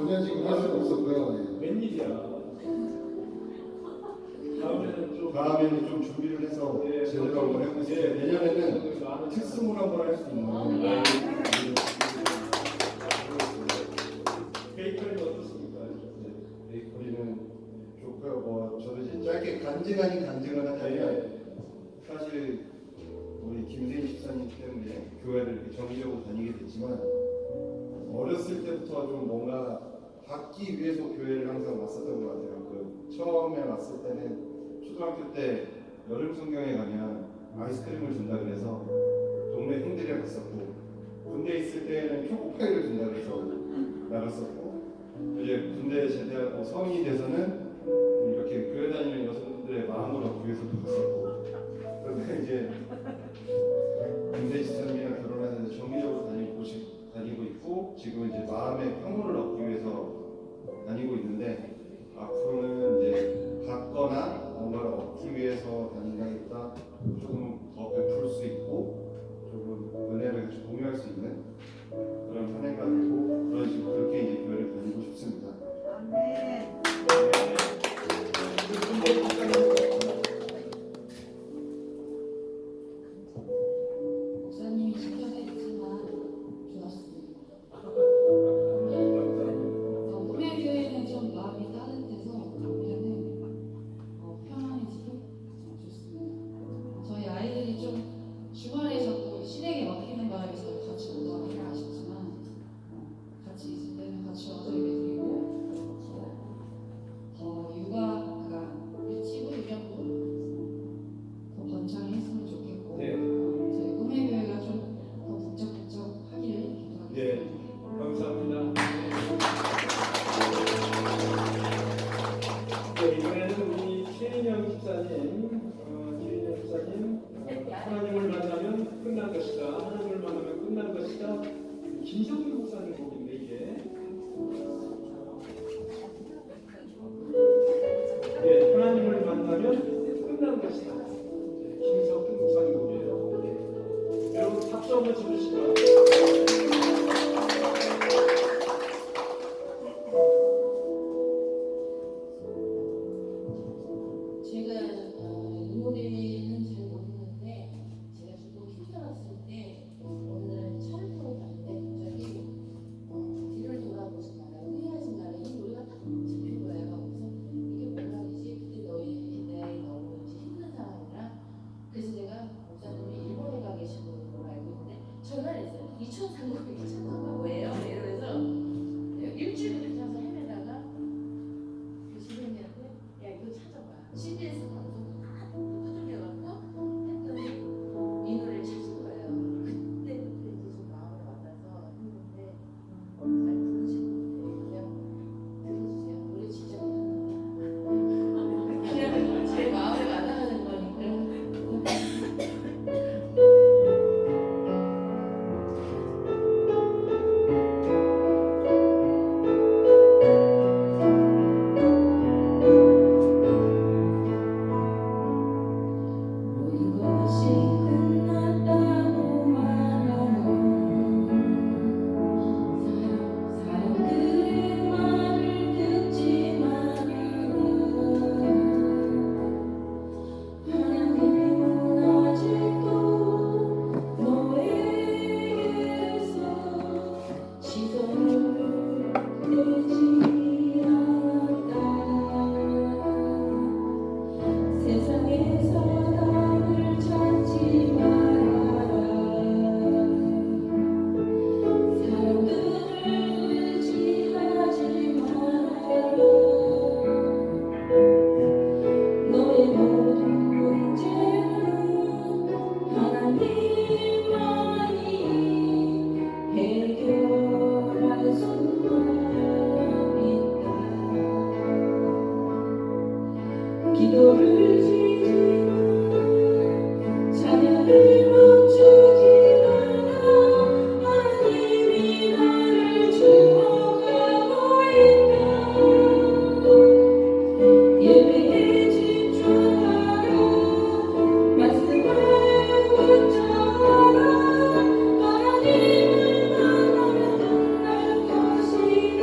전혀 지금 할 수는 없었고요. 예. 웬일이야. 다음에는 좀 준비를 해서 제대로 한번 해보세요. 내년에는 특수물 한번 할 수 있는. 베이커리는 어떻습니까? 베이커리는 좋고요. 뭐 저도 이제 짧게 간증 하자면 사실 우리 김세희 집사님 때문에 교회를 이렇게 정기적으로 다니게 됐지만 어렸을 때부터 좀 뭔가 받기 위해서 교회를 항상 왔었던 것 같아요. 그 처음에 왔을 때는 초등학교 때 여름 성경에 가면 아이스크림을 준다 그래서 동네 형들이랑 갔었고, 군대 있을 때는 초코파이를 준다 그래서 나갔었고, 이제 군대 제대하고 성인이 돼서는 이렇게 교회 다니는 여성들의 마음을 얻기 위해서도 갔었고, 그런데 이제 김대 지사님이랑 결혼해서 이제 정기적으로 다니고 있고, 지금 이제 마음의 평온을 얻기 위해서 다니고 있는데, 앞으로는 이제 받거나 뭔가를 얻기 위해서 다닌다기보다 조금 더 베풀 수 있고 조금 은혜를 같이 공유할 수 있는 그런 한 해가 되고, 그런 식으로 그렇게 이제 교회를 다니고 싶습니다. 아멘. 목사님이 시켜드리지만 좋았습니다. 꿈의 교회는 좀 마음이 따뜻해서 가면은 평안해지고 좋습니다. 저희 아이들이 좀 주말에 자꾸 시댁에 맡기는 바람에서 같이 온다고 하셨지만 같이 있을 때는 같이 와서 예배드리고 더 육아가 일찍 유년부 더 번창했으면 좋겠고 저희 꿈의 교회가 좀 더 북적북적하기를 기도하겠습니다. 감사합니다. 이번에는 우리 최인영 집사님, 하나님을 만나면 끝난 것이다. 하나님을 만나면 끝난 것이다. 김성규 목사님 곡인데 이게. 하나님을 만나면 끝난 것이다. 김성규 목사님 곡이에요. 여러분 박수 한번 쳐주시죠. 제가 이 노래는 잘 모르는데 제가 주로 퀴즈 왔을 때 오늘 차를 타고 가는데 갑자기 뒤를 돌아보지 마라, 후회하지 마라, 이 노래가 딱 잡힌 거예요. 그래서 이게 뭐라 그러지? 그때 너희 너무 이제 힘든 상황이라 그래서 제가 목사님이 일본에 가 계신 걸로 알고 있는데 전화를 했어요. 2,300가 뭐예요? 이러면서 일주일 그렇게 해서 헤매다가 그 주변이한테 야 이거 찾아봐. CBS 방송 다 두들겨갖고 했더니 이 노래를 찾은 거예요. 그때부터 이제 좀 마음을 와닿아서 했는데 잘 부르시는 분들 그냥 들어주세요. 노래 진짜 못합니다. 그냥 제 마음에 와닿는 거니까. 모든 것이 끝났다고 말하는 사람들의 말을 듣지 말아라. 하나님은 아직도 너에게서 시선을 떼지 않았다. 세상에서 답을 찾지 말아라. 사람들을 의지하지 말아라. 너의 모든 문제는 하나님만이 해결할 수만 있다. 기도를 지지마, 찬양을 멈추지 마라. 하나님이 나를 주목하고 있다. 예배에 집중하라. 말씀을 붙잡아라. 하나님을 만나면 끝날 것이다.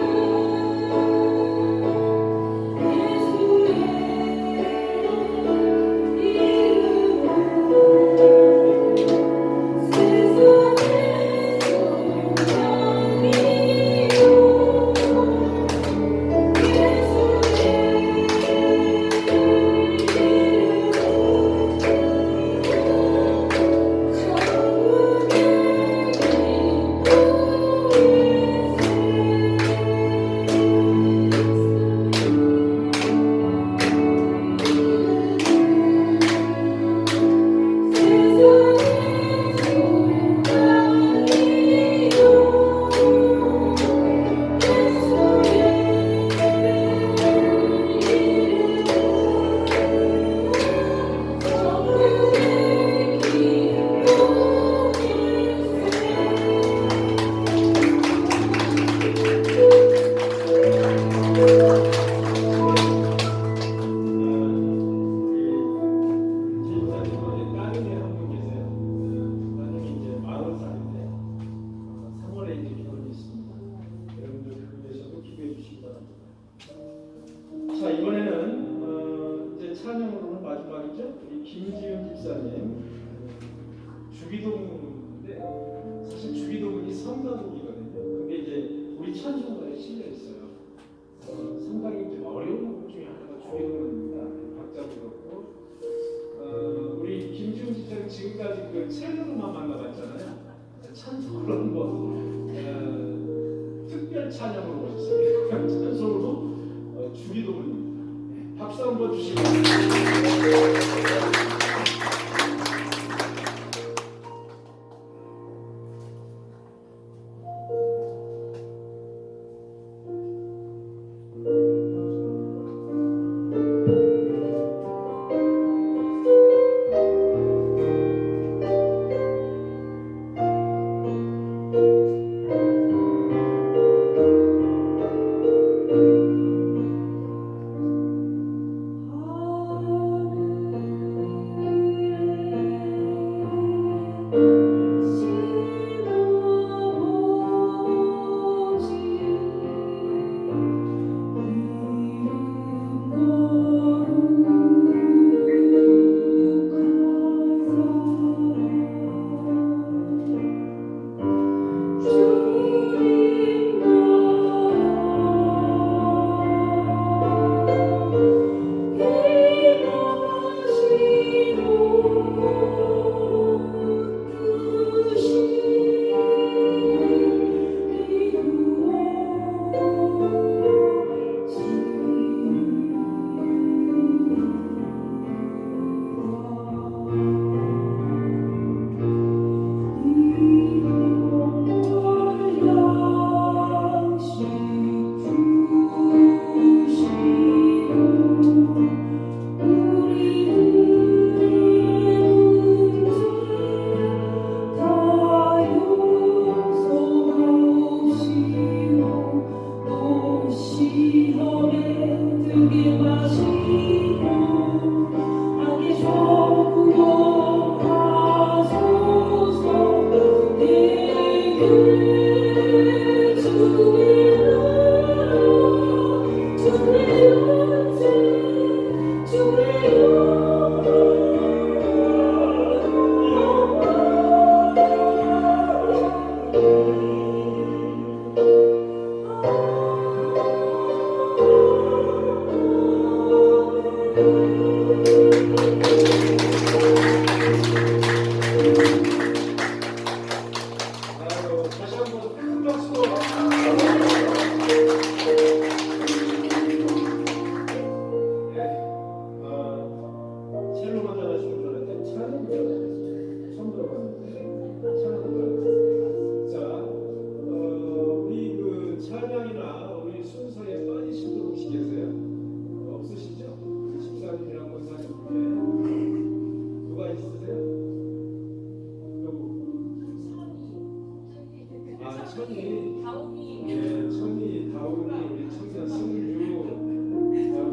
김지윤 집사님 주기도문인데 사실 주기도문이 성가곡이거든요. 근데 이제 우리 찬송가에 실려 있어요. 상당히 좀 어려운 곡 중에 하나가 주기도문입니다. 박자도 그렇고 우리 김지윤 집사님 지금까지 그 첼로로만 만나봤잖아요. 찬송으로 한번 특별 찬양으로 모셨습니다. 찬송으로 주기도문입니다. 박수 한번 주시고. 다시 한번 큰 박수로. 첼로만 잘하시는 줄 알았더니 찬양을 잘하셨어요. 처음 들어봤는데 찬양을 잘하셨어요. 자, 우리 그 찬양이나 우리 순서에 빠지신 분 혹시 계세요? 없으시죠? 집사님이랑 권사님 중에 누가 있으세요? 누구? 아, 천이. 예, 천이, 다운이, 우리 청년 승유.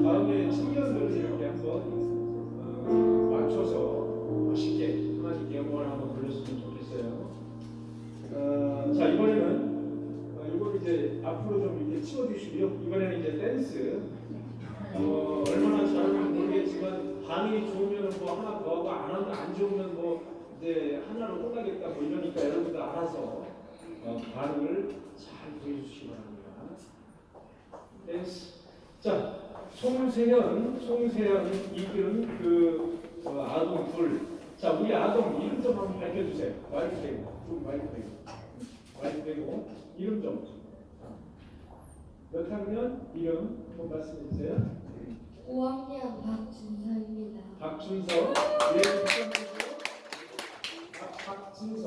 다음에 청년들을 이렇게 한번 맞춰서 멋있게 하나님께 영광을 한번 돌렸으면 좋겠어요. 자, 이번에는 이걸 이제 앞으로 좀 이렇게 치워주시고요. 이번에는 이제 댄스. 얼마나 잘하는지 모르겠지만 반응이 좋으면 뭐 하나 더 하고 안 좋으면 뭐 이제 하나로 끝나겠다 뭐 이러니까 여러분들 알아서 반응을 잘 보여주시기 바랍니다. 댄스. 자, 송세현 이름 그 아동 둘. 자, 우리 아동 이름 좀 한번 밝혀주세요. 마이크 대고 이름 좀. 몇 학년 이름 한번 말씀해 주세요. 5학년 박준서입니다. 박준서. 예, 박준서.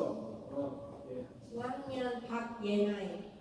예. 5학년 박예나예요.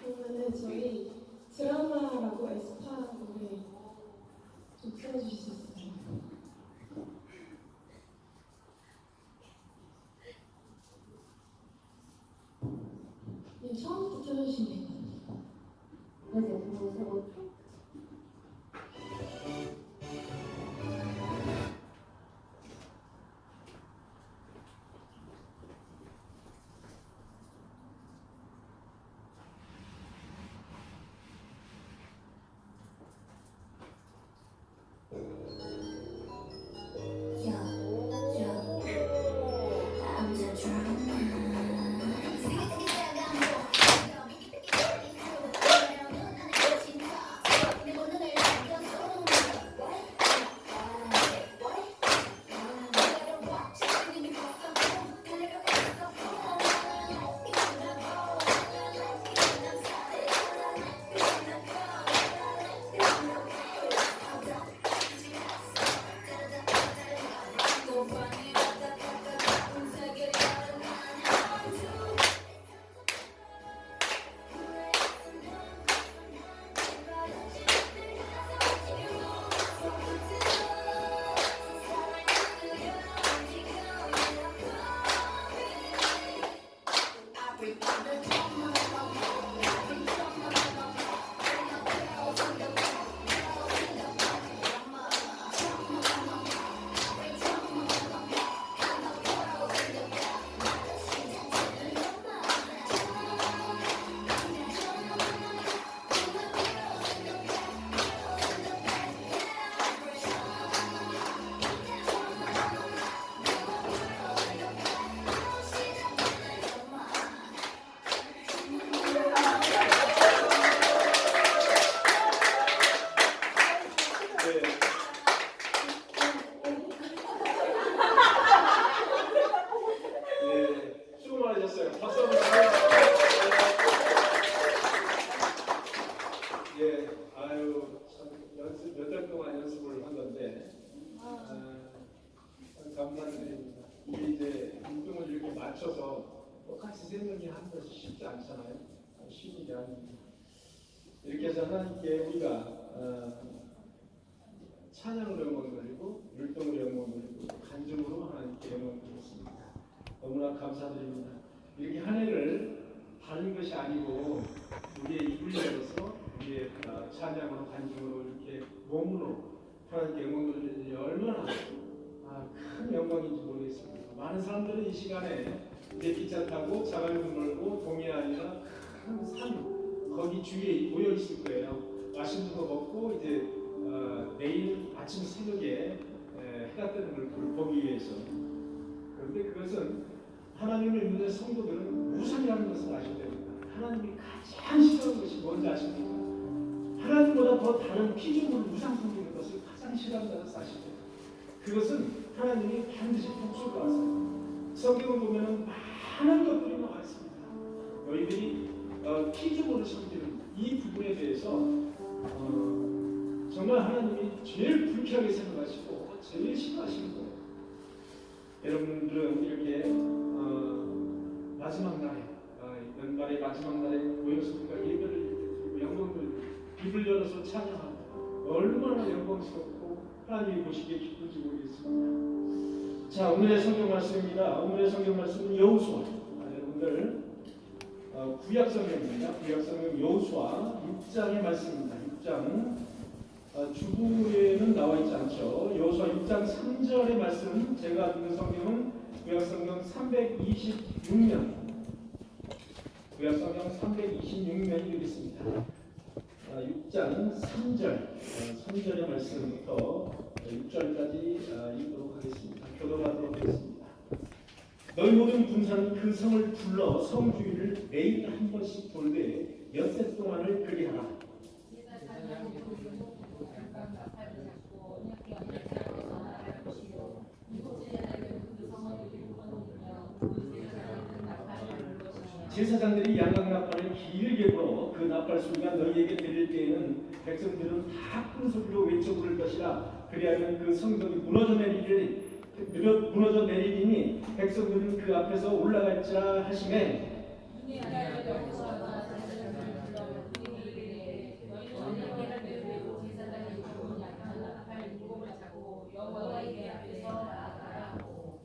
그러면은 저희 드라마라고 에스파 노래 좀 틀어주실 수 있어요? 네, 처음부터 틀어주시면 돼요. 맞아요. 그거 감사드립니다. 우리 이제 운동을 이렇게 맞춰서 똑같이 세 명이 하는 것이 쉽지 않잖아요. 쉬운 게 아닙니다. 이렇게 해서 하나님께 우리가 찬양으로 영광 돌리고 율동으로 영광 돌리고 간증으로 하나님께 영광 돌렸습니다. 너무나 감사드립니다. 이렇게 한 해를 다른 것이 아니고 우리의 입을 열어서 우리의 찬양으로 간증으로 이렇게 몸으로 하나님께 영광 돌리는 얼마나 큰 영광인지 모르겠습니다. 많은 사람들은 이 시간에 이제 기차 타고 자갈문 놀고 동해안이나 큰 산 거기 주위에 모여 있을 거예요. 맛있는 거 먹고 이제 내일 아침 새벽에 해가 뜨는 걸 보기 위해서. 그런데 그것은 하나님을 믿는 성도들은 우상이라는 것을 아셔야 됩니다. 하나님이 가장 싫어하는 것이 뭔지 아십니까? 하나님보다 더 다른 피조물 우상 섬기는 것을 가장 싫어한다는 사실이에요. 그것은 하나님이 반드시 복수를 하세요. 성경을 보면 많은 것들이 나와 있습니다. 너희들이 피조물을 섬기는 이 부분에 대해서 정말 하나님이 제일 불쾌하게 생각하시고 제일 싫어하시는 거예요. 여러분들은 이렇게 마지막 날에 연말의 마지막 날에 모여서 우리가 예배를 드리고 영광을 입을 열어서 찬양하고 얼마나 영광스럽고 하나님이 보시기에 기쁜지 모르겠습니다. 자, 오늘의 성경 말씀입니다. 오늘의 성경 말씀은 여호수아. 여러분들 구약 성경입니다. 구약 성경 여호수아 6장의 말씀입니다. 6장 주부에는 나와 있지 않죠. 여호수아 6장 3절의 말씀, 제가 읽은 성경은 구약 성경 326면, 구약 성경 326면이 되겠습니다. 6장 3절의 말씀부터 6절까지 읽도록 하겠습니다. 교도하도록 하겠습니다. 너희 모든 군사는 그 성을 둘러 성 주위를 매일 한 번씩 돌되 엿새 동안을 그리하라. 제사장들이 양각 나팔을 길게 불어 그 나팔 소리가 너희에게 들릴 때에는 백성들은 다 큰 소리로 외쳐 부를 것이라. 그리하면 그 성벽이 무너져 내리리니 백성들은 그 앞에서 올라갈지라 하시매.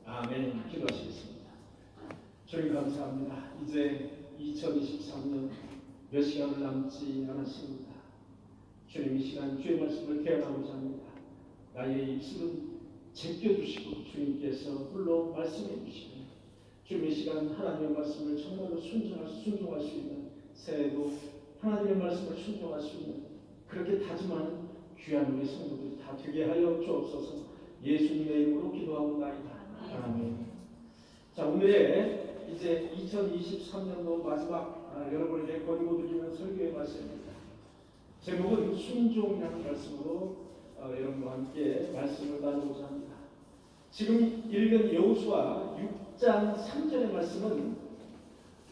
아멘. 기도하시겠습니다. 주님 감사합니다. 이제 2023년 몇 시간을 남지 않았습니다. 주님, 이 시간 주의 말씀을 개혁하고자 합니다. 나의 입술은 제껴주시고 주님께서 홀로 말씀해 주시고, 주님 이 시간 하나님의 말씀을 정말로 순종할 수 있는, 새해에도 하나님의 말씀을 순종할 수 있는 그렇게 다짐하는 귀한 우리 성도들이 다 되게 하여 주옵소서. 예수님의 이름으로 기도하옵나이다. 아멘. 자, 오늘의 이제 2023년도 마지막 여러분에게 권고 드리는 설교의 말씀입니다. 제목은 순종이라는 말씀으로 여러분과 함께 말씀을 나누고자 합니다. 지금 읽은 여호수아 6장 3절의 말씀은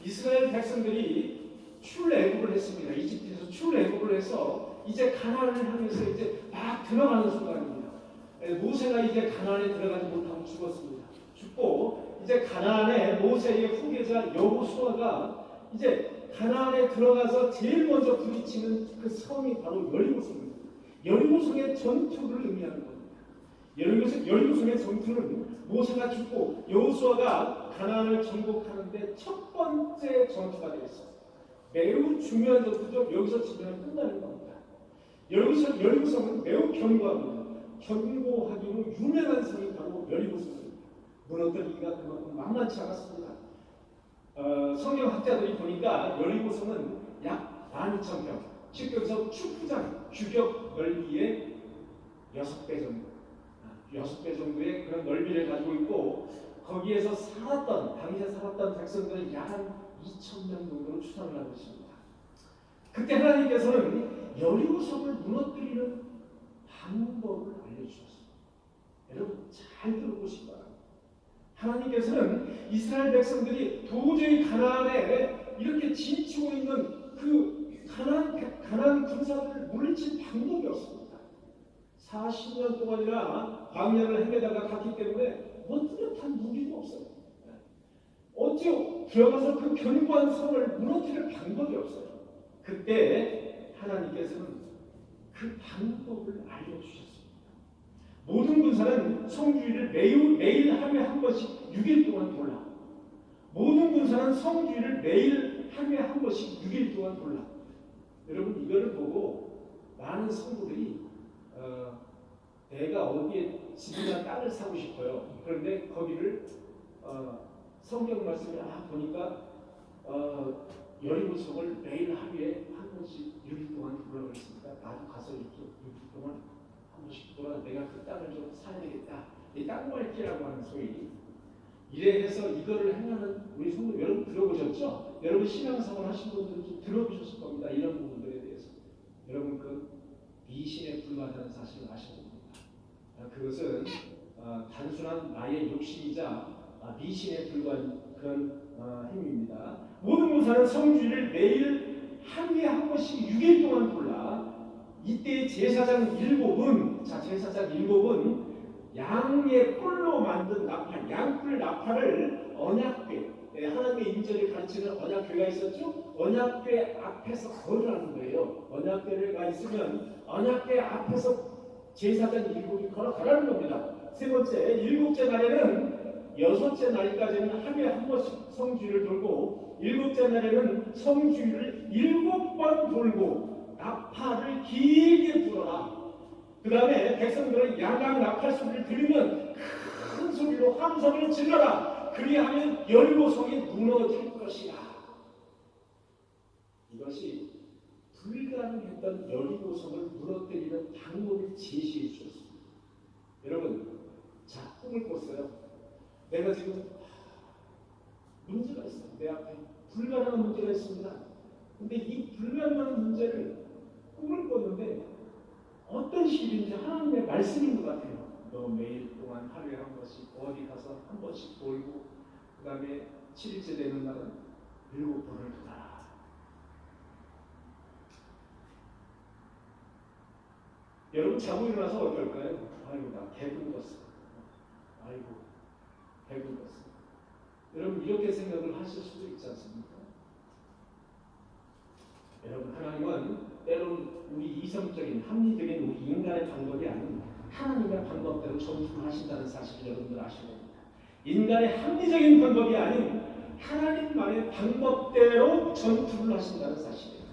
이스라엘 백성들이 출애굽을 했습니다. 이집트에서 출애굽을 해서 이제 가나안을 향해서 이제 막 들어가는 순간입니다. 모세가 이제 가나안에 들어가지 못하고 죽었습니다. 죽고 이제 가나안에 모세의 후계자 여호수아가 이제 가나안에 들어가서 제일 먼저 부딪히는 그 성이 바로 여리고성입니다. 여리고성의 전투를 의미하는 겁니다. 여리고성의 전투는 모세가 죽고 여호수아가 가나안을 정복하는데 첫 번째 전투가 되었어요. 매우 중요한 전투죠. 여기서 지면 끝나는 겁니다. 여리고성은 매우 견고합니다. 견고하기로 유명한 성이 바로 여리고성입니다. 무너뜨리기가 그만큼 만만치 않았습니다. 성경학자들이 보니까 여리고성은 약 12,000평, 즉 여기서 축구장, 규격 넓이의 6배 정도, 6배 정도의 그런 넓이를 가지고 있고, 거기에서 당시에 살았던 백성들은 약 한 2,000명 정도로 추산을 하고 있습니다. 그때 하나님께서는 여리고성을 무너뜨리는 방법을 알려주셨습니다. 여러분 잘 들어보시기 바랍니다. 하나님께서는 이스라엘 백성들이 도저히 가나안에 이렇게 지치고 있는 그 가나안 군사들을 물리칠 방법이 없습니다. 40년 동안이나 광야를 헤매다가 갔기 때문에 뚜렷한 무기도 없어요. 어찌 들어가서 그 견고한 성을 무너뜨릴 방법이 없어요. 그때 하나님께서는 그 방법을 알려주셨습니다. 모든 군사는 성주위를 매일 하루에 한 번씩 6일 동안 돌라. 모든 군사는 성주위를 매일 하루에 한 번씩 6일 동안 돌라. 여러분 이거를 보고 많은 성도들이 내가 어디에 집이나 땅을 사고 싶어요. 그런데 거기를 성경 말씀을 보니까 여리고성을 매일 하루에 한 번씩 6일 동안 돌아가겠습니다. 나도 가서 이렇게 6일 동안 한 번씩 돌아 내가 그 땅을 좀 사야 되겠다. 이 땅밟기라고 하는 소위. 이래 해서 이거를 행하는 우리 성도 여러분 들어보셨죠? 여러분 신앙생활 하신 분들은 좀 들어보셨을 겁니다. 이런 부분들에 대해서. 여러분 그 미신에 불과하다는 사실을 아셔야 됩니다. 그것은 단순한 나의 욕심이자 미신에 불과한 그런 행위입니다. 모든 군사는 성주를 매일 하루에 한 번씩 6일 동안 돌라. 이때 제사장 7은 양의 뿔로 만든 나팔, 양뿔 나팔을 언약궤, 하나님의 임재를 가르치는 언약궤가 있었죠. 언약궤 앞에서 걸으라는 거예요. 언약궤가 있으면 언약궤 앞에서 제사장 7이 걸어가라는 겁니다. 세 번째, 일곱째 날에는 여섯째 날까지는 하루에 한 번씩 성주를 돌고 일곱째 날에는 성주를 7번 돌고 나팔을 길게 불어라. 그 다음에 백성들은 양강 나팔 소리를 들으면 큰 소리로 함성을 질러라. 그리하면 여리고성이 무너질 것이라. 이것이 불가능했던 여리고성을 무너뜨리는 방법을 제시해 주었습니다. 여러분, 자, 꿈을 꿨어요. 내가 지금 문제가 있어요. 내 앞에 불가능한 문제가 있습니다. 근데 이 불가능한 문제를 꿈을 꿨는데 어떤 시일인지 하나님의 말씀인 것 같아요. 너 매일 동안 하루에 한 번씩 어디 가서 한 번씩 돌고 그 다음에 7일째 되는 날은 7번을 돌아라. 여러분 자고 일어나서 어떨까요? 아이고 나 배불렀어. 아이고 배불렀어. 여러분 이렇게 생각을 하실 수도 있지 않습니까? 여러분 하나님은 때론 우리 이성적인 합리적인 우리 인간의 방법이 아닌 하나님의 방법대로 전투를 하신다는 사실을 여러분들 아셔야 됩니다. 인간의 합리적인 방법이 아닌 하나님만의 방법대로 전투를 하신다는 사실이에요.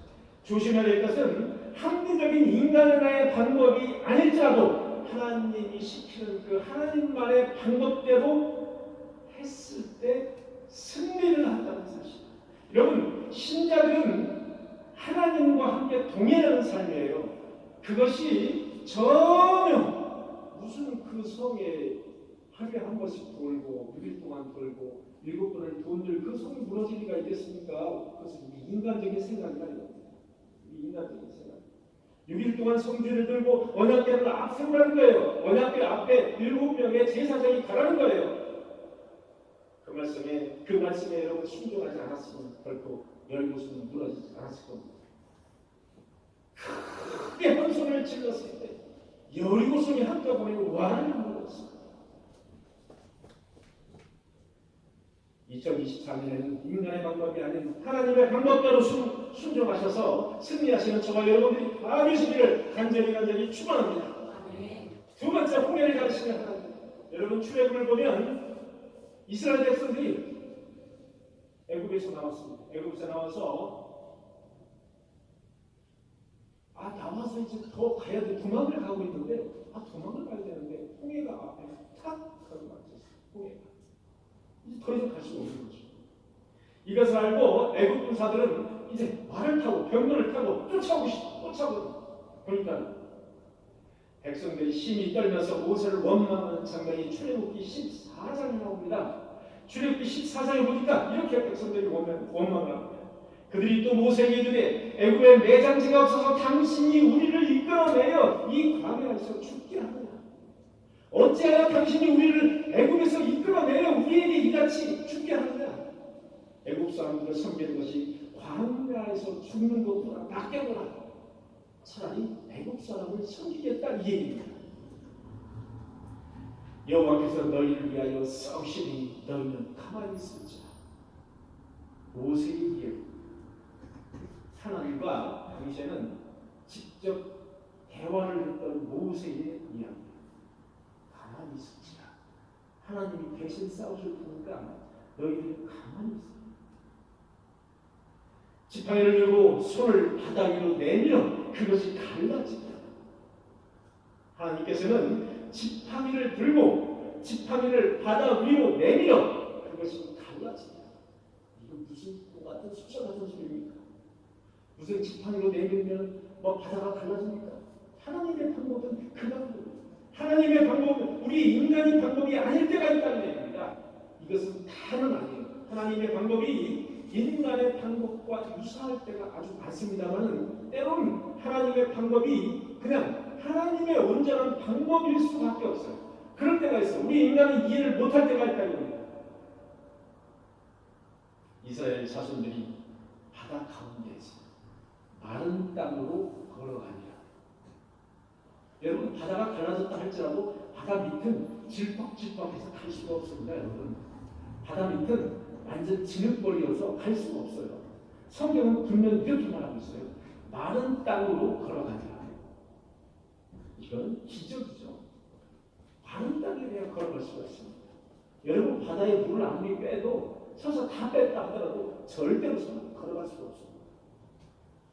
조심해야 될 것은 합리적인 인간의 방법이 아닐지라도 하나님이 시키는 그 하나님만의 방법대로 했을 때 승리를 한다는 사실. 여러분 신자들은 하나님과 함께 동행하는 삶이에요. 그것이 전혀 무슨 그 성에 하루에 한 번씩 돌고 6일 동안 돌고 7번을 돈들 그 성이 무너질 리가 있겠습니까? 그것은 인간적인 생각이 아니에요. 인간적인 생각. 6일 동안 성주를 들고 언약궤를 앞세우라는 거예요. 언약궤 앞에 7명의 제사장이 가라는 거예요. 그 말씀에 여러분 순종하지 않았으면 결코 여리고성은 무너지지 않았을 겁니다. 크게 한 손을 질렀을 때 여리고성이 한꺼번에 완전히 무너졌습니다. 2023년에는 인간의 방법이 아닌 하나님의 방법대로 순종하셔서 승리하시는 저와 여러분들이 다 되시기를 간절히 축원합니다. 두 번째 홍해를 가르치는 하나님. 여러분 출애굽을 보면 이스라엘 백성들이 애굽에서 나왔습니다. 애굽에서 나와서 나와서 이제 더 가야 돼. 도망을 가고 있는데 도망을 가야 되는데 홍해가 앞에 탁 하고 맞췄어요. 홍해가 이제 더 이상 갈 수가 없는 거죠. 이것을 알고 애굽 군사들은 이제 말을 타고 병거를 타고 쫓아오고 그러니까 백성들이 심히 떨면서 모세를 원망하는 장면이 출애굽기 14장에 나옵니다. 출애굽기 14장에 보니까 이렇게 백성들이 원망을 합니다. 그들이 또 모세에게 이르되 애굽에 매장지가 없어서 당신이 우리를 이끌어내어 이 광야에서 죽게 하느냐. 어찌하여 당신이 우리를 애굽에서 이끌어내어 우리에게 이같이 죽게 하느냐. 애굽 사람들을 섬기는 것이 광야에서 죽는 것보다 낫겠구나. 차라리 애굽 사람을 섬기겠다 이 얘기입니다. 여호와께서 너희를 위하여 싸우시니 너희는 가만히 있을지라. 모세에게 하나님과 당시에는 직접 대화를 했던 모세의 이야기. 가만히 있을지라. 하나님이 대신 싸우실 테니까 너희들 가만히 있어. 지팡이를 들고 손을 바다 위로 내밀어 그것이 갈라진다. 하나님께서는 지팡이를 들고 지팡이를 바다 위로 내밀어 그것이 갈라진다. 이건 무슨 같은 숫자 같은 소리입니까? 무슨 지팡이로 내밀면 바다가 갈라집니까? 하나님의 방법은 그 방법입니다. 하나님의 방법은 우리 인간의 방법이 아닐 때가 있다는 얘기입니다. 이것은 다는 아니에요. 하나님의 방법이 인간의 방법과 유사할 때가 아주 많습니다만 때로는 하나님의 방법이 그냥 하나님의 온전한 방법일 수밖에 없어요. 그럴 때가 있어요. 우리 인간은 이해를 못할 때가 있다는 겁니다. 이스라엘 자손들이 바다 가운데에서 마른 땅으로 걸어가니라. 여러분 바다가 갈라졌다 할지라도 바다 밑은 질퍽질퍽해서 갈 수가 없습니다. 여러분 바다 밑은 완전 진흙벌이어서 갈 수가 없어요. 성경은 분명히 이렇게 말하고 있어요. 마른 땅으로 걸어가니라. 이건 기적이죠. 마른 땅에 그냥 걸어갈 수가 있습니다. 여러분 바다에 물을 아무리 빼도 서서 다 뺐다 하더라도 절대로 걸어갈 수가 없습니다.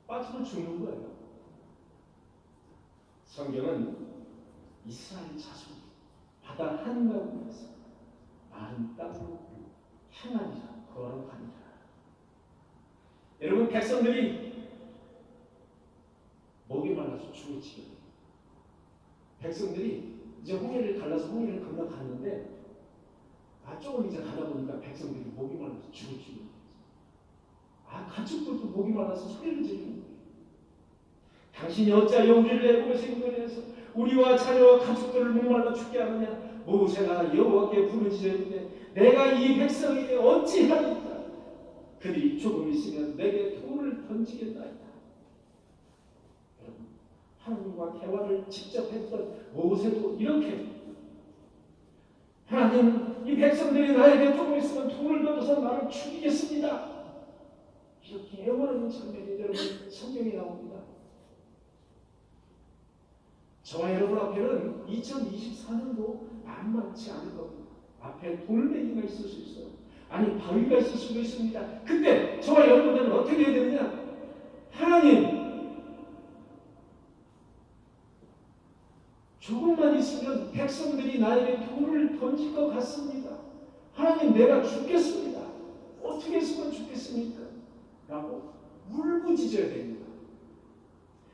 빠지면 죽는 거예요. 성경은 이스라엘 자손 바다 한가운데서 마른 땅으로 향하니라 걸어가니라. 여러분 백성들이 목이 말라서 죽을 지경이에요. 백성들이 이제 홍해를 갈라서 홍해를 건너갔는데 조금 이제 가다 보니까 백성들이 목이 말라서 죽을 지경이에요. 가축들도 목이 말라서 소리를 지르는 거예요. 당신이 어찌하여 우리를 애굽에서 인도해서 우리와 자녀와 가축들을 목말라 죽게 하느냐. 모세가 여호와께 부르짖었는데 내가 이 백성에게 어찌하리까. 그들이 조금 있으면 내게 돌을 던지겠나이다. 여러분 하나님과 대화를 직접 했던 모세도 이렇게 하나님 이 백성들이 나에게 조금 있으면 돌을 던져서 나를 죽이겠습니다. 이렇게 애원하는 장면이 여러분 성경에 나옵니다. 저와 여러분 앞에는 2024년도 만만치 않을 겁니다. 앞에 돌멩이가 있을 수 있어요. 아니 바위가 있을 수도 있습니다. 그때 저와 여러분들은 어떻게 해야 되느냐? 하나님 조금만 있으면 백성들이 나에게 돌을 던질 것 같습니다. 하나님 내가 죽겠습니다. 어떻게 했으면 죽겠습니까? 라고 울부짖어야 됩니다.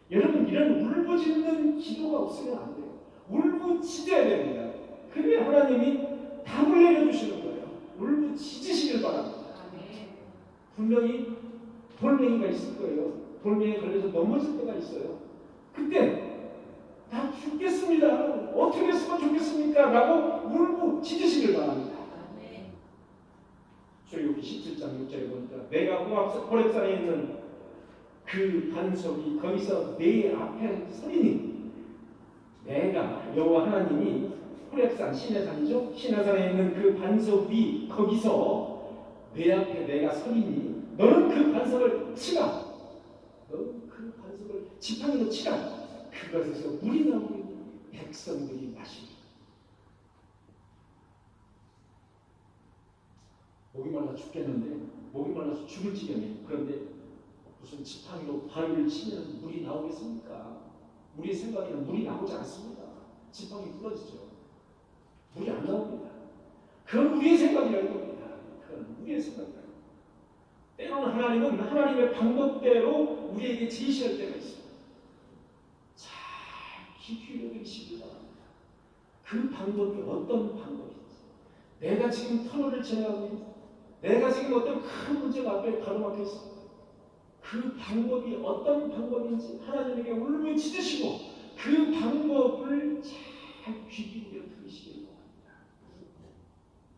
여러분 이런 울부짖는 기도가 없으면 안 돼요. 울부짖어야 됩니다. 그래 하나님이 답을 내려주시는 거예요. 울부짖으시길 바랍니다. 분명히 돌멩이가 있을 거예요. 돌멩이에 걸려서 넘어질 때가 있어요. 그때 나 죽겠습니다. 어떻게 했으면 좋겠습니까? 라고 울부짖으시길 바랍니다. 출애굽기 17장 6절에 보니까 내가 호렙산에 있는 그 반석이 거기서 내 앞에 서리니 내가 여호와 하나님이 호렙산 시내산이죠. 시내산에 있는 그 반석 위 거기서 내 앞에 내가 서리니 너는 그 반석을 치라. 너는 그 반석을 지팡이로 치라. 그것에서 물이 나오니 백성들이 마시리. 목이 말라 죽겠는데 목이 말라서 죽을 지경이에요. 그런데 무슨 지팡이로 바위를 치면 물이 나오겠습니까? 우리 생각에는 물이 나오지 않습니다. 지팡이 부러지죠. 물이 안 나옵니다. 그건 우리의 생각이라는 겁니다. 그건 우리의 생각이라는 겁니다. 때로는 하나님은 하나님의 방법대로 우리에게 제시할 때가 있습니다. 잘 깊이 읽으시기 바랍니다. 그 방법이 어떤 방법인지. 내가 지금 터널을 지나가고 있는 내가 지금 어떤 큰 문제가 앞에 가로막혀 있습니다. 그 방법이 어떤 방법인지 하나님에게 울부짖으시고 그 방법을 잘 귀 기울여 들으시길 바랍니다.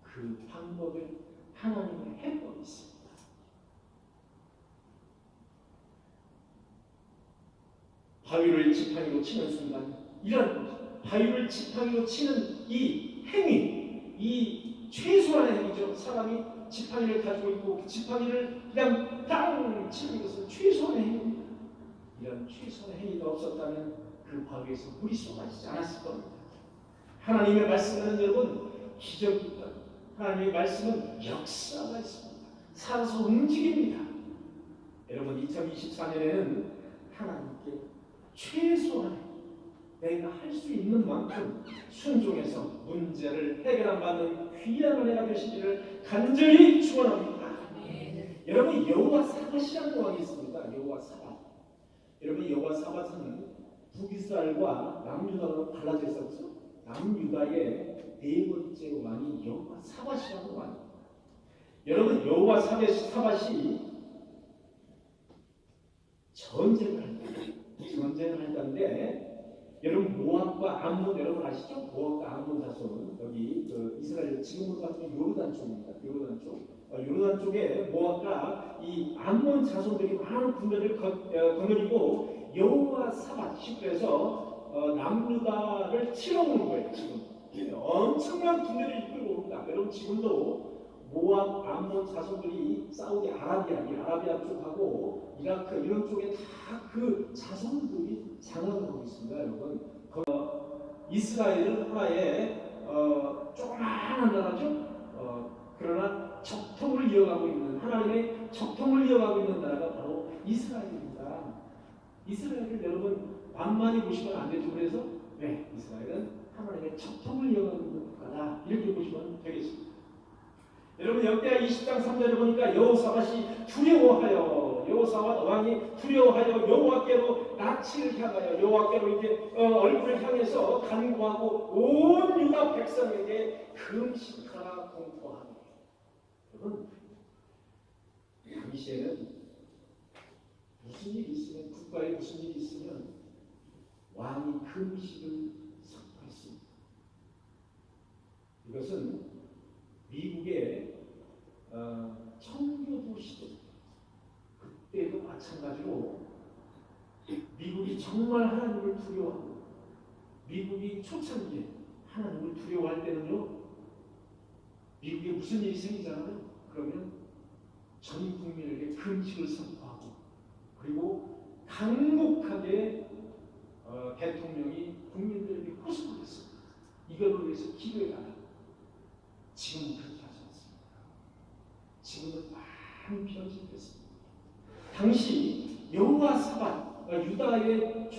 그 방법을 하나님의 해법이 있습니다. 바위를 지팡이로 치는 순간 이런 바위를 지팡이로 치는 이 행위, 이 최소한의 행위죠. 사람이 지팡이를 가지고 있고 그 지팡이를 그냥 땅 치는 것은 최소한의 행위입니다. 이런 최소한의 행위가 없었다면 그 바위에서 물이 쏟아지지 않았을 겁니다. 하나님의 말씀은 여러분 기적이 있다. 하나님의 말씀은 역사가 있습니다. 살아서 움직입니다. 여러분 2024년에는 하나님께 최소한의 내가 할 수 있는 만큼 순종해서 문제를 해결받는 귀한 은혜가 되시기를 간절히 축원합니다. 여러분 여호와 사밧이라는 왕이 있습니다. 여호와 사밧. 여러분 여호와 사밧은 북이스라엘과 남유다로 갈라져 있었죠. 남유다의 네 번째 왕이 여호와 사밧이라는 왕입니다. 여러분 여호와 사밧이 전쟁을 할 때인데 여러분 모압과 암몬 여러분 아시죠? 모압과 암몬 자손 여기 이스라엘 지금으로 따지면 요르단 쪽입니다. 요르단 쪽에 모압과 이 암몬 자손들이 많은 군대를 거느리고 여호와 사밧 시부에서 남유다를 치러오는 거예요. 지금 엄청난 군대를 이끌고 옵니다. 여러분 지금도 모압, 암몬 자손들이 사우디 아라비아, 이 아라비아 쪽하고 이라크 이런 쪽에 다 그 자손들이 장악을 하고 있습니다, 여러분. 이스라엘은 하나의 조그마한 나라죠. 그러나 적통을 이어가고 있는 하나님의 적통을 이어가고 있는 나라가 바로 이스라엘입니다. 이스라엘을 여러분 만만히 보시면 안 되죠. 그래서 네, 이스라엘은 하나님의 적통을 이어가고 있는 국가다 이렇게 보시면 되겠습니다. 여러분 역대하 20장 3절에 보니까 여호사밧이 두려워하여 여호사밧 왕이 두려워하여 여호와께로 낯을 향하여 여호와께로 이제 얼굴을 향해서 간구하고 온 유다 백성에게 금식하라 공포하며 여러분 그 시에는 무슨 일이 있으면 국가에 무슨 일이 있으면 왕이 금식을 선포했습니다. 이것은 미국의 청교도 시대 그때도 마찬가지로 미국이 정말 하나님을 두려워하고 미국이 초창기에 하나님을 두려워할 때는요 미국에 무슨 일이 생기잖아요. 그러면 전 국민에게 금식을 선포하고 그리고 강력하게 대통령이 국민들에게 호소를 했습니다. 이거를 위해서 기도해달라. 지금은 그렇게 하지 않습니다. 지금은 많이 변질됐습니다. 당시 여호사밧 유다의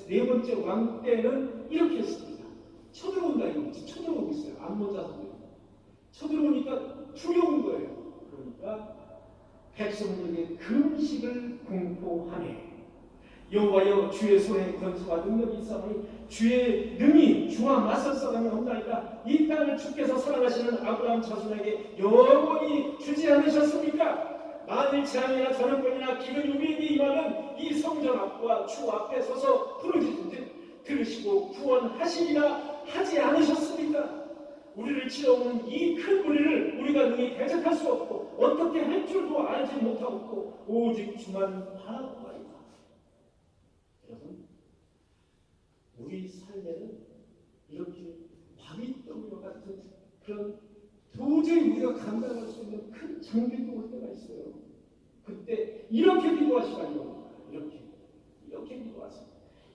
네 번째 왕 때는 이렇게 했습니다. 쳐들어온다 이거 지금 쳐들어오고 있어요. 암몬 자손들이 쳐들어오니까 두려운 거예요. 그러니까 백성들에게 금식을 공포하네. 여호와여 주의 손에 권세와 능력이 있사오니 주의 능히 주와 맞설 사람이 없나이까. 이 땅을 주께서 사랑하시는 아브라함 자손에게 영원히 주지 않으셨습니까? 만일 재앙이나 전염병이나 기근이 우리에게 임하면 이 성전 앞과 주 앞에 서서 부르짖은즉 들으시고 구원하시리라 하지 않으셨습니까? 우리를 치러오는 이 큰 무리를 우리가 능히 대적할 수 없고 어떻게 할 줄도 알지 못하고 오직 주만 바라보아이다. 여러분 우리 삶에는 이렇게 바위덩이와 같은 그런 도저히 우리가 감당할 수 있는 큰 장벽이 올 때가 있어요. 그때 이렇게 기도하시라요. 이렇게 기도하세요.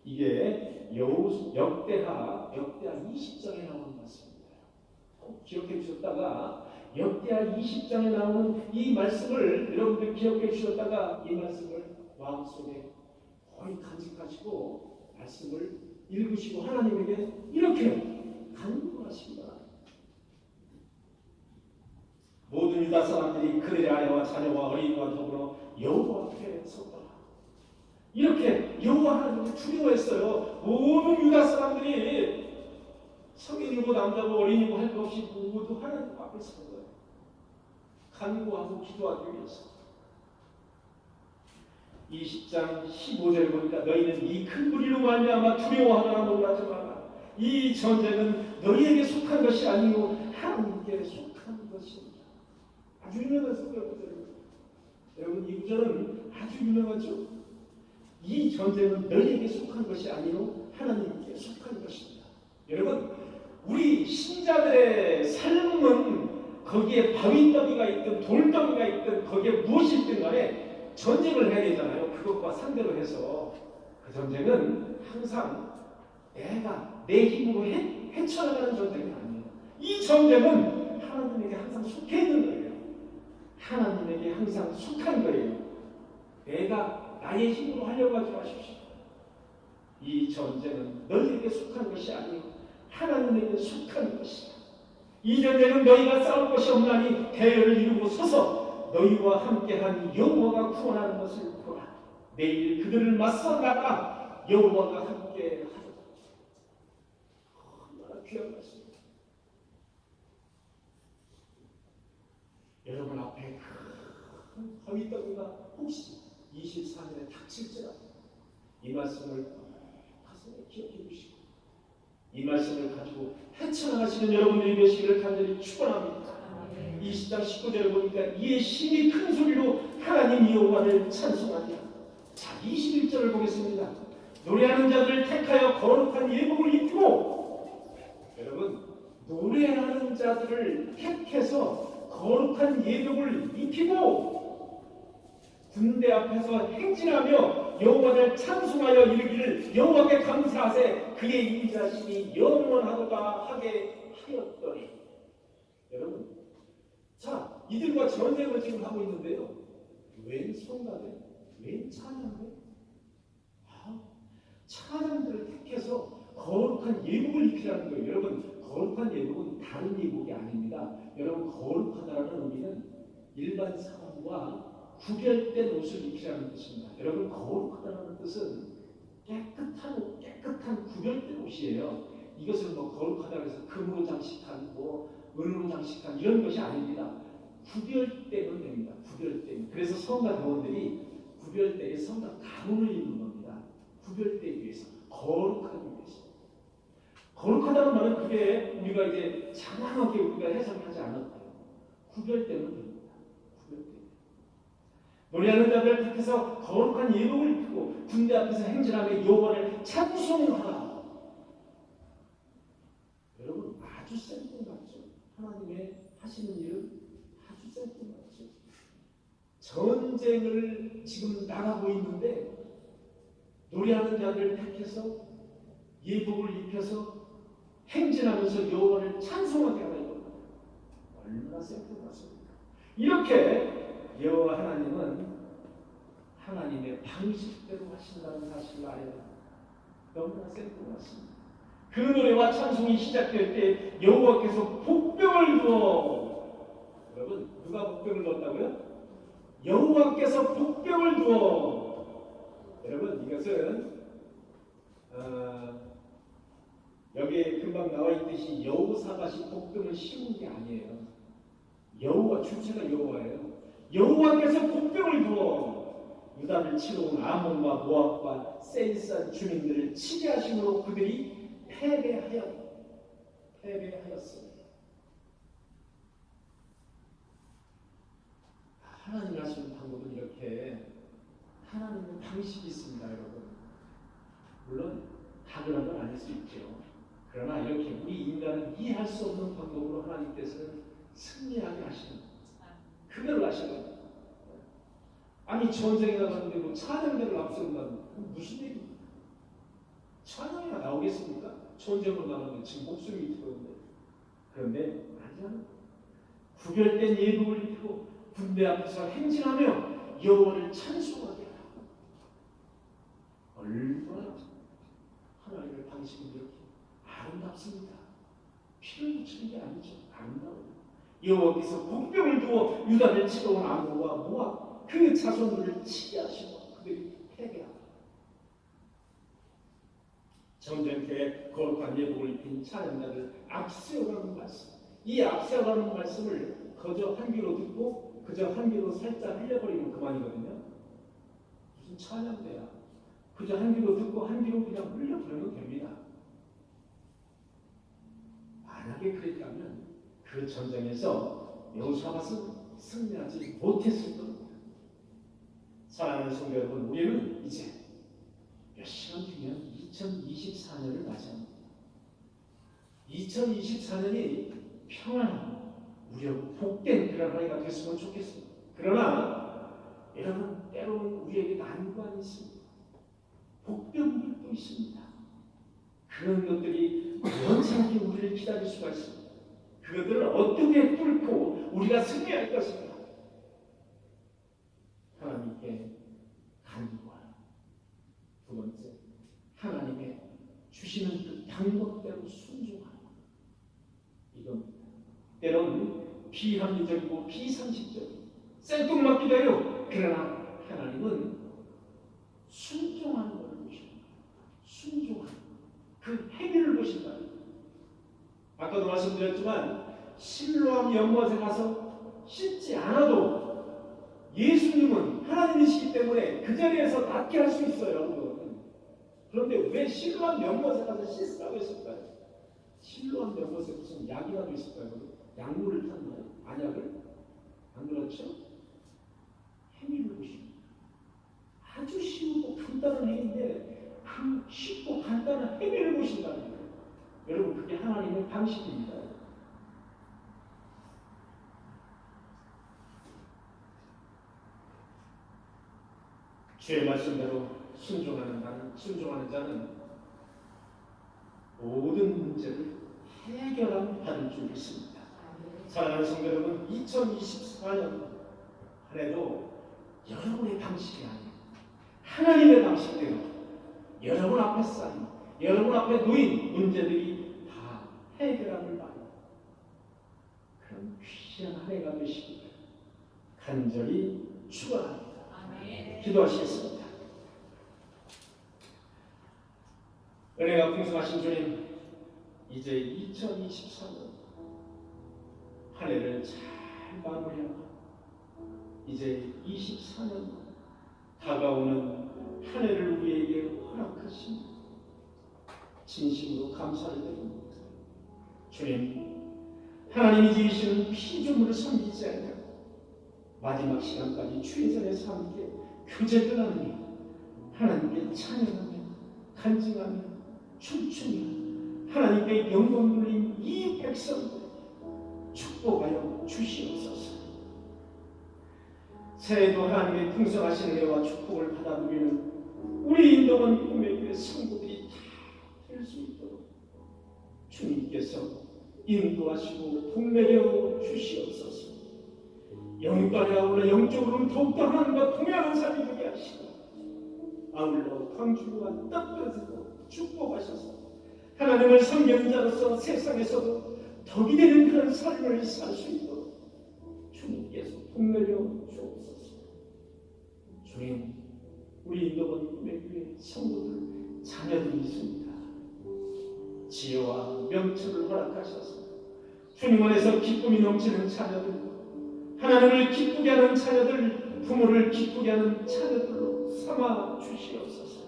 이게 역대하 20장에 나오는 말씀입니다. 꼭 기억해 주셨다가 역대하 20장에 나오는 이 말씀을 여러분들 기억해 주셨다가 이 말씀을 마음속에 거의 간직하시고 말씀을 읽으시고 하나님에게 이렇게 간구하시기 바랍니다. 모든 유다 사람들이 그들의 아내와 자녀와 어린이와 더불어 여호와 앞에 섰더라. 이렇게 여호와 하나님을 두려워했어요. 모든 유다 사람들이 성인이고 남자고 어린이고 할 것 없이 모두 하나님 앞에 선 거예요. 간구하고 기도하기 위해서. 20장 15절에 보니까 너희는 이 큰 무리로 말미암아 두려워하거나 놀라지 마라. 이 전쟁은 너희에게 속한 것이 아니요 하나님께 속한 것입니다. 아주 유명한 구절입니다. 여러분 이 구절은 아주 유명하죠. 이 전쟁은 너희에게 속한 것이 아니요 하나님께 속한 것입니다. 여러분 우리 신자들의 삶은 거기에 바위더미가 있든 돌더미가 있든 거기에 무엇이 있든 간에 전쟁을 해야 되잖아요. 그것과 상대로 해서 그 전쟁은 항상 내가 내 힘으로 헤쳐나가는 전쟁이 아니에요. 이 전쟁은 하나님에게 항상 속해 있는 거예요. 하나님에게 항상 속한 거예요. 내가 나의 힘으로 하려고 하지 마십시오. 이 전쟁은 너희에게 속한 것이 아니고 하나님에게 속한 것이다. 이 전쟁은 너희가 싸울 것이 없나니 대열을 이루고 서서 너희와 함께한 여호와가 구원하는 것을 보라. 내일 그들을 맞서 나가 여호와가 함께하리라. 얼마나 귀한 말씀입니다. 여러분 앞에 큰 바위더미가 혹시 24년에 닥칠지라도 이 말씀을 가슴에 기억해 주시고 이 말씀을 가지고 헤쳐나가시는 여러분들이 되시기를 간절히 축원합니다. 20장 19절을 보니까 이에 심히 큰 소리로 하나님 여호와를 찬송하니라. 자 21절을 보겠습니다. 노래하는 자들을 택하여 거룩한 예복을 입히고 여러분 노래하는 자들을 택해서 거룩한 예복을 입히고 군대 앞에서 행진하며 여호와를 찬송하여 이르기를 여호와께 감사하세 그의 인자심이 영원하도다 하게 하였더니. 여러분, 자, 이들과 전쟁을 지금 하고 있는데요. 웬 성가대? 웬 찬양대? 찬양들을 택해서 거룩한 예복을 입히라는 거예요. 여러분, 거룩한 예복은 다른 예복이 아닙니다. 여러분, 거룩하다라는 의미는 일반 사람과 구별된 옷을 입히라는 뜻입니다. 여러분, 거룩하다라는 뜻은 깨끗한 구별된 옷이에요. 이것을 뭐 거룩하다고 해서 금으로 장식한 은으로 장식한 이런 것이 아닙니다. 구별되면 됩니다. 구별되면. 그래서 성가 대원들이 구별되게 성가 가문을 입는 겁니다. 구별되기 위해서, 거룩하기 위해서. 거룩하다는 말은 그게 우리가 이제 장황하게 우리가 해석하지 않았고요. 구별되면 됩니다. 구별되면. 노래하는 자들 택해서 거룩한 예복을 입히고 군대 앞에서 행진하며 여호와를 찬송하라. 여러분, 아주 센 같죠? 하나님의 하시는 일은 아주 센 같죠? 전쟁을 지금 나가고 있는데 노래하는 자들을 택해서 예복을 입혀서 행진하면서 여호와를 찬송하게 하라 이겁니다. 얼마나 센 같습니까? 이렇게 여호와 하나님은 하나님의 방식대로 하신다는 사실을 알아야 합니다. 너무나 센 같습니다. 그 노래와 찬송이 시작될 때 여호와께서 복병을 두어, 여러분 누가 복병을 두었다고요? 여호와께서 복병을 두어. 여러분 이것은 여기에 금방 나와 있듯이 여호사밧이 복병을 씌운 게 아니에요. 여호와 주체가 여호와예요. 여호와께서 복병을 두어 유다를 치러 온 아몬과 모압과 세일산 주민들을 치게 하심으로 그들이 패배하였습니다. 하나님 하시는 방법은 이렇게 하나님의 방식이 있습니다, 여러분. 물론 당연한 건 아닐 수 있죠. 그러나 이렇게 우리 인간은 이해할 수 없는 방법으로 하나님께서는 승리하게 하시는 그대로 하시는 겁니다. 아니 전쟁에 나갔는데 뭐 찬양대를 앞세운다는 무슨 얘기입니까? 찬양이나 나오겠습니까? 전쟁으로 나가는데 지금 목숨이 들었는데. 그런데 아니야. 구별된 예복을 입히고 군대 앞에서 행진하며 여호와를 찬송하게 하라. 얼마나 하나님의 방식은 이렇게 아름답습니다. 피를 묻히는 게 아니죠. 아름다워요. 여호와께서 복병을 두어 유다를 치러 온 아몬과 모압 그 자손들을 치게 하시고 그들이 패배하라. 전쟁터에 거룩한 예복을 입힌 찬양자를 앞세우라는 말씀. 이 앞세우라는 말씀을 그저 한 귀로 듣고 그저 한 귀로 살짝 흘려버리면 그만이거든요. 무슨 찬양대야. 그저 한 귀로 듣고 한 귀로 그냥 흘려버리면 됩니다. 만약에 그랬다면 그 전쟁에서 여호사밧은 승리하지 못했을 겁니다. 사랑하는 성도 여러분, 우리는 이제 몇 시간 뒤면 2024년을 맞이합니다. 2024년이 평안하고 우리하고 복된 그런 한 해가 됐으면 좋겠습니다. 그러나 여러분, 때로는 우리에게 난관이 있습니다. 복병들도 있습니다. 그런 것들이 연상하게 우리를 기다릴 수가 있습니다. 그것들을 어떻게 뚫고 우리가 승리할 것인가? 하나님께 간구하라. 두 번째, 하나님의 주시는 그 방법대로 순종하라. 이겁니다. 때로는 비합리적이고 비상식적이고 생뚱맞기도 해요. 그러나 하나님은 순종하는 것을 보십니다. 순종하는 그 행위를 보신다. 아까도 말씀드렸지만 실로암 연못에 가서 씻지 않아도 예수님은 하나님이시기 때문에 그 자리에서 낫게 할 수 있어요. 그런데 왜 실로암 연못에 가서 씻으라고 했을까요? 실로암 연못에 무슨 약이라도 있을까요? 약물을 탔나요? 안약을? 안 그렇죠? 행위를 보십니다. 아주 쉬우고 간단한 행위인데 그 쉽고 간단한 행위를 보신다는 거예요. 여러분, 그게 하나님의 방식입니다. 주의 말씀대로 순종하는 자는 모든 문제를 해결함 받을 줄 믿습니다. 사랑하는 성도 여러분, 2024년 한 해도 여러분의 방식이 아니에요. 하나님의 방식대로 여러분 앞에 쌓인, 여러분 앞에 놓인 문제들이 다 해결함을 받는 그런 귀한 한 해가 되시기를 간절히 축원합니다. 기도하시겠습니다. 은혜가 풍성하신 주님, 이제 2024년 한 해를 잘 마무리하고 이제 24년 다가오는 한 해를 우리에게 허락하신 진심으로 감사를 드립니다. 주님, 하나님이 지으시는 피조물을 섬기지 않고 마지막 시간까지 최선의 삶에 교제를 하나님께 찬양하며 간증하며 춤추며 하나님께 영광 돌린 이 백성들 축복하여 주시옵소서. 새해도 하나님의 풍성하신 은혜와 축복을 받아 누리는 우리 인도원 꿈의 성도들이 다 될 수 있도록 주님께서 인도하시고 복내려 주시옵소서. 영육간에 아울러 영적으로는 더욱더 하나님과 동행하는 삶이 되게 하시고 아울러 광주와 뜻뜻으로 축복하셔서 하나님을 섬기는 자로서 세상에서도 덕이 되는 그런 삶을 살 수 있도록 주님께서 복내려 주옵소서. 주님, 우리 인도원 꿈의 교회 성도들 자녀들이 있습니다. 지혜와 명철을 허락하셔서 주님 안에서 기쁨이 넘치는 자녀들, 하나님을 기쁘게 하는 자녀들, 부모를 기쁘게 하는 자녀들로 삼아 주시옵소서.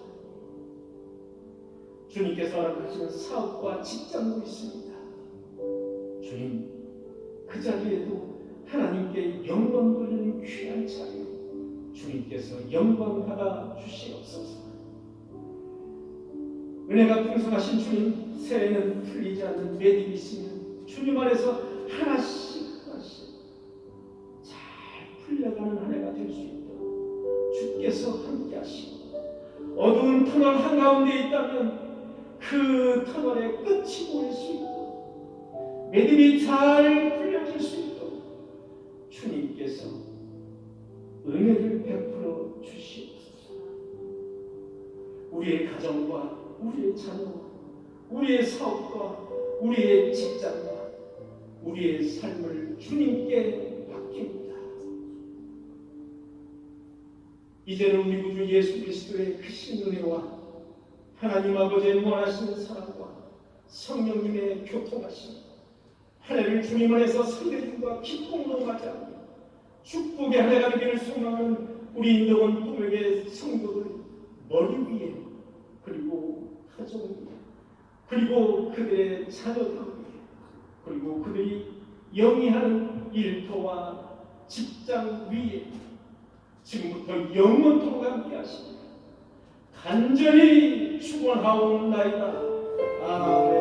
주님께서 허락하시는 사업과 직장도 있습니다. 주님, 그 자리에도 하나님께 영광 돌리는 귀한 자리 주님께서 영광 받아 주시옵소서. 은혜가 풍성하신 주님, 새해에는 풀리지 않는 매듭이 있으면 주님 안에서 하나씩 잘 풀려가는 한 해가 될 수 있도록 주께서 함께 하시고 어두운 터널 한가운데 있다면 그 터널의 끝이 보일 수 있도록 매듭이 잘 풀려질 수 있도록 주님께서 은혜를 베풀어 주시옵소서. 우리의 가정과 우리의 자녀와 우리의 사업과 우리의 직장과 우리의 삶을 주님께 맡깁니다. 이제는 우리 구주 예수 그리스도의 크신 은혜와 하나님 아버지의 무한하신 사랑과 성령님의 교통하심, 한 해를 주님 안에서 설레임과 기쁨으로 맞이하며 축복의 한 해가 되기를 소망하는 우리 인도원 꿈에게 성도들 머리 위에 그리고 가정 위에 그리고 그들의 자녀들 위에 그리고 그들이 영위하는 일터와 직장 위에 지금부터 영원토록 함께 하시니 간절히 축원하옵나이다. 아멘.